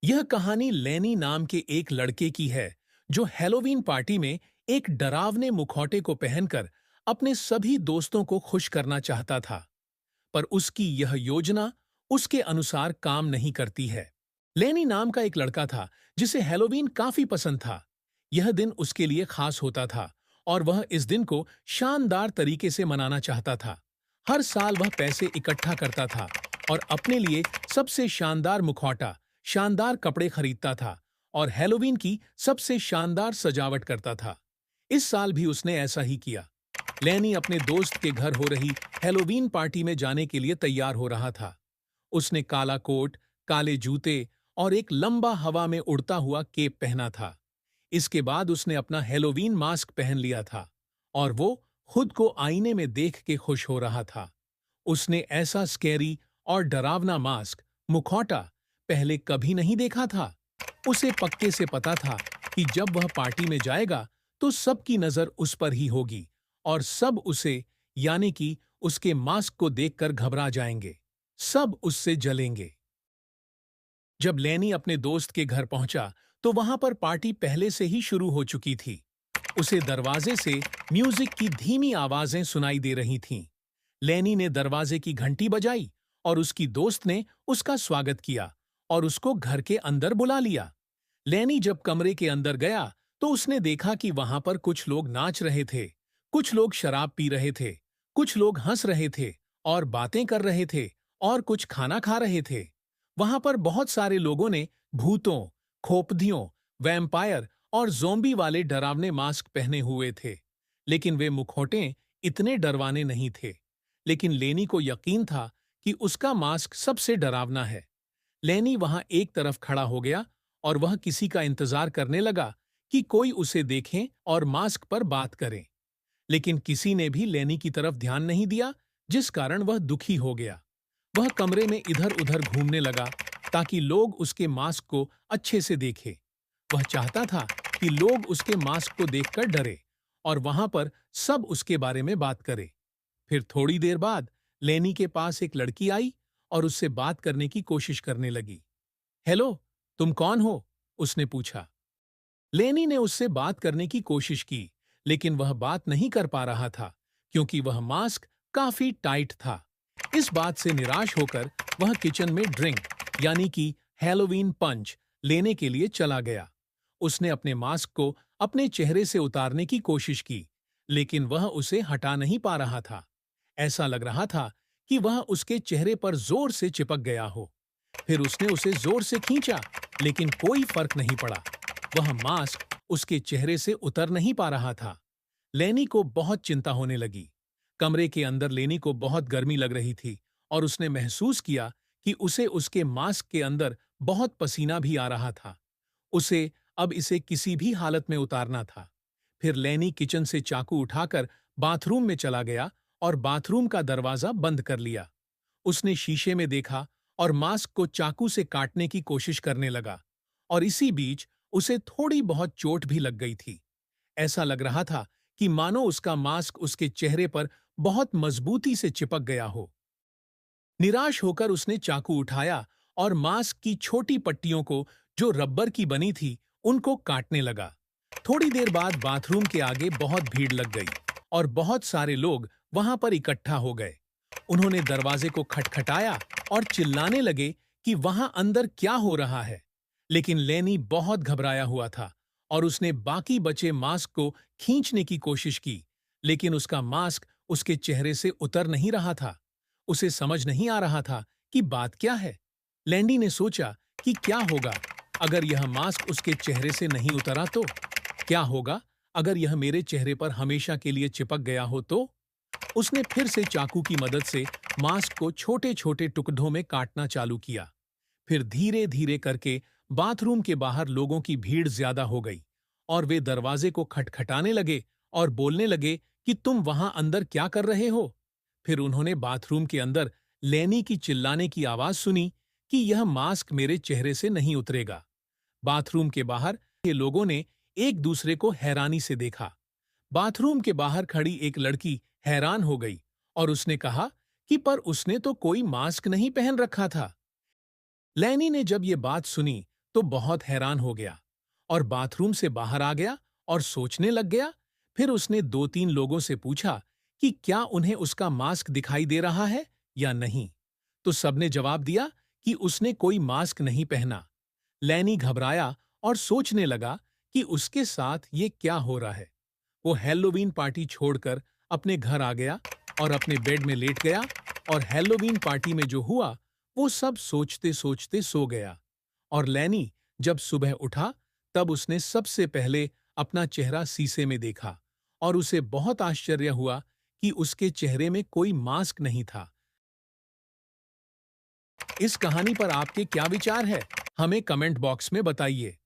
यह कहानी लैनी नाम के एक लड़के की है जो हैलोवीन पार्टी में एक डरावने मुखौटे को पहनकर अपने सभी दोस्तों को खुश करना चाहता था। पर उसकी यह योजना उसके अनुसार काम नहीं करती है। लैनी नाम का एक लड़का था जिसे हैलोवीन काफी पसंद था। यह दिन उसके लिए खास होता था और वह इस दिन को शानदार तरीके से मनाना चाहता था। हर साल वह पैसे इकट्ठा करता था और अपने लिए सबसे शानदार मुखौटा, शानदार कपड़े खरीदता था और हैलोवीन की सबसे शानदार सजावट करता था। इस साल भी उसने ऐसा ही किया। लैनी अपने दोस्त के घर हो रही हैलोवीन पार्टी में जाने के लिए तैयार हो रहा था। उसने काला कोट, काले जूते और एक लंबा हवा में उड़ता हुआ केप पहना था। इसके बाद उसने अपना हैलोवीन मास्क पहन लिया था और वो खुद को आईने में देख के खुश हो रहा था। उसने ऐसा स्कैरी और डरावना मास्क, मुखौटा पहले कभी नहीं देखा था। उसे पक्के से पता था कि जब वह पार्टी में जाएगा तो सबकी नजर उस पर ही होगी और सब उसे, यानी कि उसके मास्क को देखकर घबरा जाएंगे। सब उससे जलेंगे। जब लैनी अपने दोस्त के घर पहुंचा तो वहां पर पार्टी पहले से ही शुरू हो चुकी थी। उसे दरवाजे से म्यूजिक की धीमी आवाजें सुनाई दे रही थीं। लैनी ने दरवाजे की घंटी बजाई और उसकी दोस्त ने उसका स्वागत किया और उसको घर के अंदर बुला लिया। लैनी जब कमरे के अंदर गया तो उसने देखा कि वहां पर कुछ लोग नाच रहे थे, कुछ लोग शराब पी रहे थे, कुछ लोग हंस रहे थे और बातें कर रहे थे और कुछ खाना खा रहे थे। वहां पर बहुत सारे लोगों ने भूतों, खोपधियों, वैम्पायर और ज़ोंबी वाले डरावने मास्क पहने हुए थे, लेकिन वे मुखौटे इतने डरवाने नहीं थे। लेकिन लेनी को यकीन था कि उसका मास्क सबसे डरावना है। लैनी वहां एक तरफ खड़ा हो गया और वह किसी का इंतजार करने लगा कि कोई उसे देखे और मास्क पर बात करे। लेकिन किसी ने भी लैनी की तरफ ध्यान नहीं दिया, जिस कारण वह दुखी हो गया। वह कमरे में इधर-उधर घूमने लगा ताकि लोग उसके मास्क को अच्छे से देखें। वह चाहता था कि लोग उसके मास्क को देखकर डरे और वहां पर सब उसके बारे में बात करें। फिर थोड़ी देर बाद लैनी के पास एक लड़की आई और उससे बात करने की कोशिश करने लगी। हेलो, तुम कौन हो? उसने पूछा। लेनी ने उससे बात करने की कोशिश की, लेकिन वह बात नहीं कर पा रहा था क्योंकि वह मास्क काफी टाइट था। इस बात से निराश होकर वह किचन में ड्रिंक, यानी कि हैलोवीन पंच लेने के लिए चला गया। उसने अपने मास्क को अपने चेहरे से उतारने की कोशिश की, लेकिन वह उसे हटा नहीं पा रहा था। ऐसा लग रहा था कि वह उसके चेहरे पर जोर से चिपक गया हो। फिर उसने उसे जोर से खींचा, लेकिन कोई फर्क नहीं पड़ा। वह मास्क उसके चेहरे से उतर नहीं पा रहा था। लेनी को बहुत चिंता होने लगी। कमरे के अंदर लेनी को बहुत गर्मी लग रही थी और उसने महसूस किया कि उसे उसके मास्क के अंदर बहुत पसीना भी आ रहा था। उसे अब इसे किसी भी हालत में उतारना था। फिर लेनी किचन से चाकू उठाकर बाथरूम में चला गया और बाथरूम का दरवाजा बंद कर लिया। उसने शीशे में देखा और मास्क को चाकू से काटने की कोशिश करने लगा और इसी बीच उसे थोड़ी बहुत चोट भी लग गई थी। ऐसा लग रहा था कि मानो उसका मास्क उसके चेहरे पर बहुत मजबूती से चिपक गया हो। निराश होकर उसने चाकू उठाया और मास्क की छोटी पट्टियों को, जो रबर की बनी थी, उनको काटने लगा। थोड़ी देर बाद बाथरूम के आगे बहुत भीड़ लग गई और बहुत सारे लोग वहां पर इकट्ठा हो गए। उन्होंने दरवाजे को खटखटाया और चिल्लाने लगे कि वहां अंदर क्या हो रहा है। लेकिन लेनी बहुत घबराया हुआ था और उसने बाकी बचे मास्क को खींचने की कोशिश की, लेकिन उसका मास्क उसके चेहरे से उतर नहीं रहा था। उसे समझ नहीं आ रहा था कि बात क्या है। लैंडी ने सोचा कि क्या होगा अगर यह मास्क उसके चेहरे से नहीं उतरा तो? क्या होगा अगर यह मेरे चेहरे पर हमेशा के लिए चिपक गया हो तो? उसने फिर से चाकू की मदद से मास्क को छोटे-छोटे टुकड़ों में काटना चालू किया। फिर धीरे-धीरे करके बाथरूम के बाहर लोगों की भीड़ ज्यादा हो गई और वे दरवाजे को खटखटाने लगे और बोलने लगे कि तुम वहां अंदर क्या कर रहे हो? फिर उन्होंने बाथरूम के अंदर लेनी की चिल्लाने की आवाज सुनी कि यह मास्क मेरे चेहरे से नहीं उतरेगा। बाथरूम के बाहर के लोगों ने एक दूसरे को हैरानी से देखा। बाथरूम के बाहर खड़ी एक लड़की हैरान हो गई और उसने कहा कि पर उसने तो कोई मास्क नहीं पहन रखा था। लैनी ने जब ये बात सुनी तो बहुत हैरान हो गया और बाथरूम से बाहर आ गया और सोचने लग गया। फिर उसने 2-3 लोगों से पूछा कि क्या उन्हें उसका मास्क दिखाई दे रहा है या नहीं। तो सबने जवाब दिया कि उसने कोई मास्क नहीं पहना। लैनी घबराया और सोचने लगा कि उसके साथ ये क्या हो रहा है। वो हैलोवीन पार्टी छोड़कर अपने घर आ गया और अपने बेड में लेट गया और हैलोवीन पार्टी में जो हुआ वो सब सोचते सोचते सो गया। और लैनी जब सुबह उठा तब उसने सबसे पहले अपना चेहरा शीशे में देखा और उसे बहुत आश्चर्य हुआ कि उसके चेहरे में कोई मास्क नहीं था। इस कहानी पर आपके क्या विचार है? हमें कमेंट बॉक्स में बताइए।